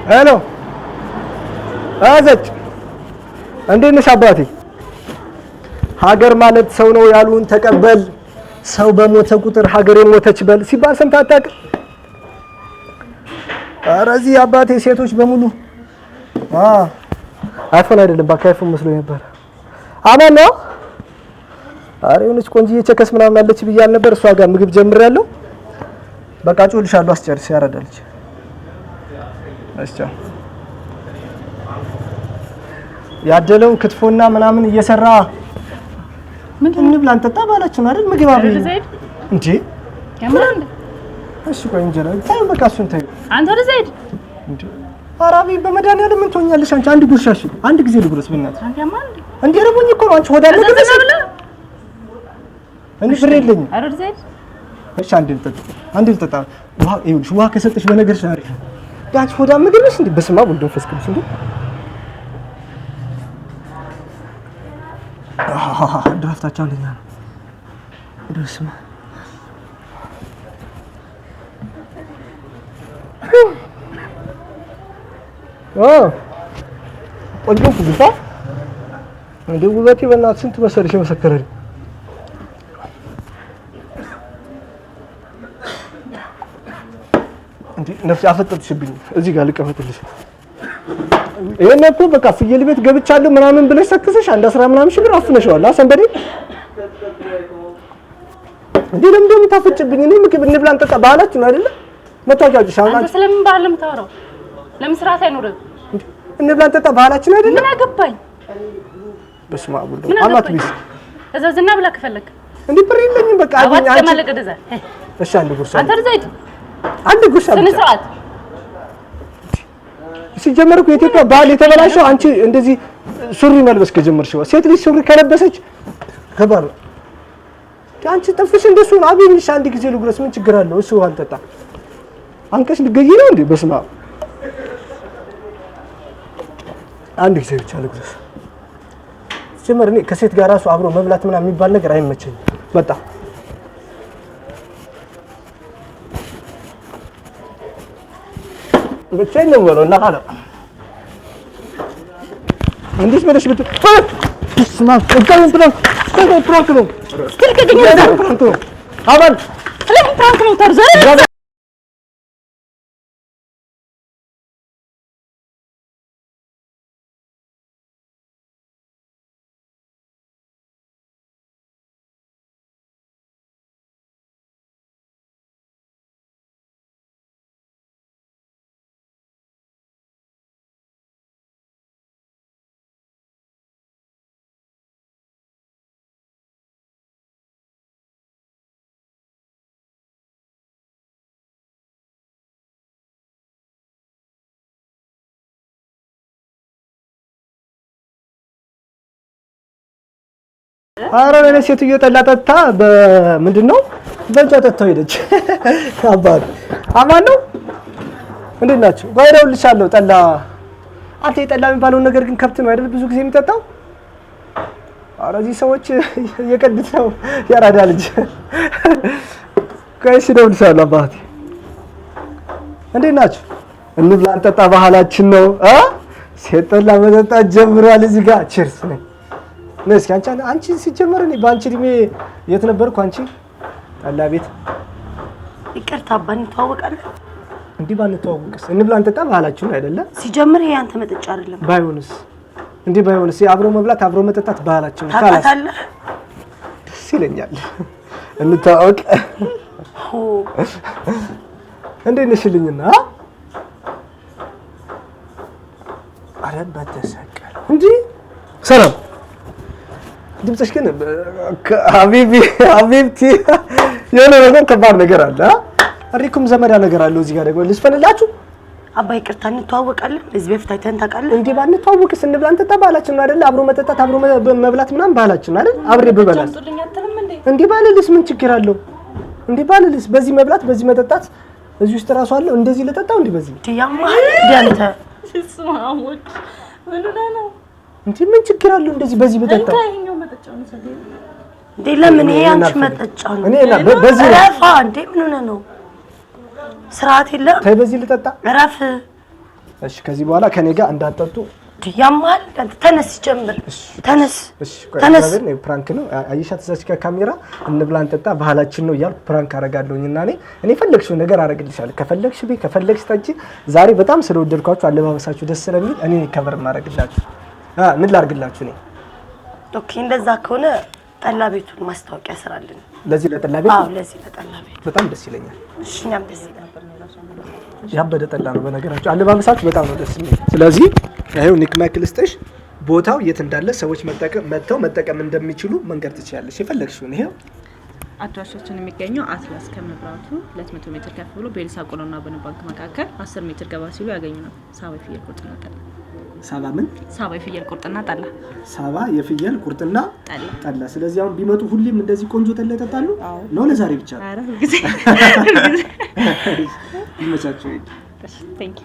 ሄሎ አዘጭ እንዴት ነሽ አባቴ? ሀገር ማለት ሰው ነው ያሉን ተቀበል። ሰው በሞተ ቁጥር ሀገር የሞተች በል ሲባል ሰምተህ አታውቅም? ኧረ እዚህ አባቴ ሴቶች በሙሉ አይፎን አይደለም ባካ አይፎን መስሎኝ ነበር። አማን ነው። ኧረ የሆነች ቆንጆዬ ቸከስ ምናምን አለች ብያል ነበር። እሷ ጋር ምግብ ጀምሬያለሁ። በቃ ጮልሻለሁ። አስጨርስ ያረዳልች። አስቻው ያደለው ክትፎና ምናምን እየሰራ ምን እንብላ እንጠጣ ባላችሁ አይደል? ምግብ አብይ እንጂ ያምራል። እሺ ቆይ እንጀራ ታይ በቃ እሱን ታይ አንተ ወደ ዘይድ እንጂ አራቢ በመድኃኒዓለም ምን ትሆኛለሽ አንቺ? አንድ ጉርሻሽ አንድ ጊዜ ልጉረስ በእናትህ። ያማል እንዴ ረቦኝ እኮ ነው አንቺ ሆዳለ ግደስ እኔ ብር የለኝም። አረ ወደ ዘይድ እሺ አንድ ልጠጣ ውሃ ይኸውልሽ ውሃ ከሰጠሽ በነገርሽ አሪፍ ነው። ዳች ሆዳ ምግብ ነሽ እንዴ? በስመ አብ ወልድ ወመንፈስ ቅዱስ እንዴ ድራፍታቸው አንደኛ ነው። በስመ አብ ቆንጆ ኩብታ እንዴ ውበቴ በእናትህ ስንት መሰለሽ የመሰከረልኝ። እንዴ ነፍስ አፈጠጥሽብኝ። እዚህ ጋር ልቀመጥልሽ። ይሄን እኮ በቃ ፍየል ቤት ገብቻለሁ ምናምን ብለሽ ሰክሰሽ አንድ 10 ምናምን ሺህ ብር አፍነሽዋል። አሰንበዴ እንዴ ለምን እንደምታፈጭብኝ? እኔ ምግብ እንብላ እንጠጣ ባህላችሁ ነው አይደለ? መታወቂያችሁ ሻውና አንተ ስለምን ባህል የምታወራው? ለምን ስርዓት አይኖርም? እንብላ እንጠጣ ባህላችሁ ነው አይደለ? ምን አገባኝ? በስመ አብ ወልድ አማት ቢስ እዛዝና ብላ ከፈለክ እንዴ ብር የለኝም በቃ አባቴ ተመለቀ ደዛ እሺ አንድ ጉርሻ አንተ ዘይድ አንድ ጉርሻ ስነ ስርዓት ሲጀመር እኮ የኢትዮጵያ ባህል የተበላሸው አንቺ እንደዚህ ሱሪ መልበስ ከጀመርሽው ሴት ልጅ ሱሪ ከለበሰች ከባድ አንቺ ጥፍሽ እንደሱ ነው። አብይልሽ አንድ ጊዜ ልጉረስ ምን ችግር አለው? እሱ አንጠጣ አንቀሽ ልገይ ነው እንዴ? በስመ አብ አንድ ጊዜ ብቻ ልጉረስ። ሲጀመር እኔ ከሴት ጋር ራሱ አብሮ መብላት ምናምን የሚባል ነገር አይመቸኝም። በቃ ብቻዬን ነው የምበላው እና ካለ እንዴት ብለሽ በስመ አብ ፕራንክ ነው አባል ለምን ፕራንክ ነው ታርዘረ ኧረ እኔ ሴትዮ ጠላ ጠጥታ በምንድነው በእንጨት ጠጥተው ሄደች። አባቴ አማን ነው እንዴት ናችሁ? ባይረውልሻለሁ ጠላ አንተ የጠላ የሚባለውን ነገር ግን ከብት ነው አይደል ብዙ ጊዜ የሚጠጣው? ኧረ እዚህ ሰዎች እየቀዱት ነው ያራዳ ልጅ። ከእሺ እደውልልሻለሁ አባቴ እንዴት ናችሁ? እንብላ እንጠጣ ባህላችን ነው። ሴት ጠላ መጠጣት ጀምሯል እዚህ ጋር ቺርስ ነኝ ነስ አንቺ ሲጀመር እኔ ባንቺ እድሜ የት ነበርኩ? አንቺ ጠላ ቤት ይቅርታ አባን ተዋወቃለህ እንዴ? ባንተዋወቅስ እንብላ እንጠጣ ባህላችን አይደለ? ሲጀምር ይሄ አንተ መጠጫ አይደለም። ባይሆንስ እንዴ? ባይሆንስ አብሮ መብላት አብሮ መጠጣት ባህላችን ነው። ታውቃለህ? ደስ ይለኛል። እንታወቅ። እንዴት ነሽልኝና? አረ በተሰቀለ እንዴ ሰላም ድምጽሽ ግን ሀቢብቲ የሆነ ነገር ከባድ ነገር አለ። አሪኩም ዘመዳ ነገር አለው እዚህ ጋር ደግሞ ልስፈንላችሁ። አባ ይቅርታ እንተዋወቃለን። እዚህ በፊት አይተን ታውቃለህ እንዴ? ባንተዋወቅስ እንብላ እንጠጣ ባህላችን ነው አይደል? አብሮ መጠጣት አብሮ መብላት ምናምን ባህላችን አይደል? አብሬ በበላስ እንዴ ባልልስ ምን ችግር አለው? እንዴ ባልልስ በዚህ መብላት በዚህ መጠጣት እዚህ ውስጥ ራሱ አለው። እንደዚህ ለጠጣው እንዴ በዚህ ያማል ዲያንተ ስማሙት ምን ነው እንዴ ምን ችግር አለው? እንደዚህ በዚህ በጠጣው እንዴ ለምን ይሄ አንቺ መጠጫ ነው? እኔ በዚህ ረፋ እንዴ ምን ሆነ ነው? ስርዓት የለም። ታይ በዚህ ልጠጣ ረፍ እሺ ከዚህ በኋላ ከኔ ጋር እንዳትጠጡ ያማል ተነስ ጀምር ተነስ ፕራንክ ነው አይሻት እዛች ካሜራ እንብላ እንጠጣ ባህላችን ነው እያልኩ ፕራንክ አረጋለሁኝና እኔ ፈለግሽው ነገር አረግልሻለሁ ከፈለግሽ ቤት ከፈለግሽ ታጂ ዛሬ በጣም ስለወደድኳችሁ አለባበሳችሁ ደስ ስለሚል እኔ ከበር ማረግላችሁ ምን ላርግላችሁ እኔ ኦኬ እንደዛ ከሆነ ጠላ ቤቱን ማስታወቂያ ስራልን ለዚህ ለጠላ ቤት አዎ ለዚህ ለጠላ ቤት በጣም ደስ ይለኛል እሺ እኛም ደስ ይላል ያበደ ጠላ ነው በነገራችሁ አለባበሳችሁ በጣም ነው ደስ የሚል ስለዚህ ይሄው ኒክ ማይክል ስቴሽ ቦታው የት እንዳለ ሰዎች መጠቀም እንደሚችሉ መንገር ትችያለሽ የፈለግሽውን ይሄው አድራሻችን የሚገኘው አትላስ ከመብራቱ 200 ሜትር ከፍ ብሎ ቤልሳ ቆሎና በንባንክ መካከል 10 ሜትር ገባ ሲሉ ያገኙናል ሳባ የፍየል ቁርጥና ጠላ ሳባ ምን ሳባ የፍየል ቁርጥና ጠላ ሳባ የፍየል ቁርጥና ጠላ ስለዚህ አሁን ቢመጡ ሁሌም እንደዚህ ቆንጆ ጠላ ይጠጣሉ ነው ለዛሬ ብቻ አረ ሁሉ ጊዜ ይመቻችሁ እሺ ቴንክ ዩ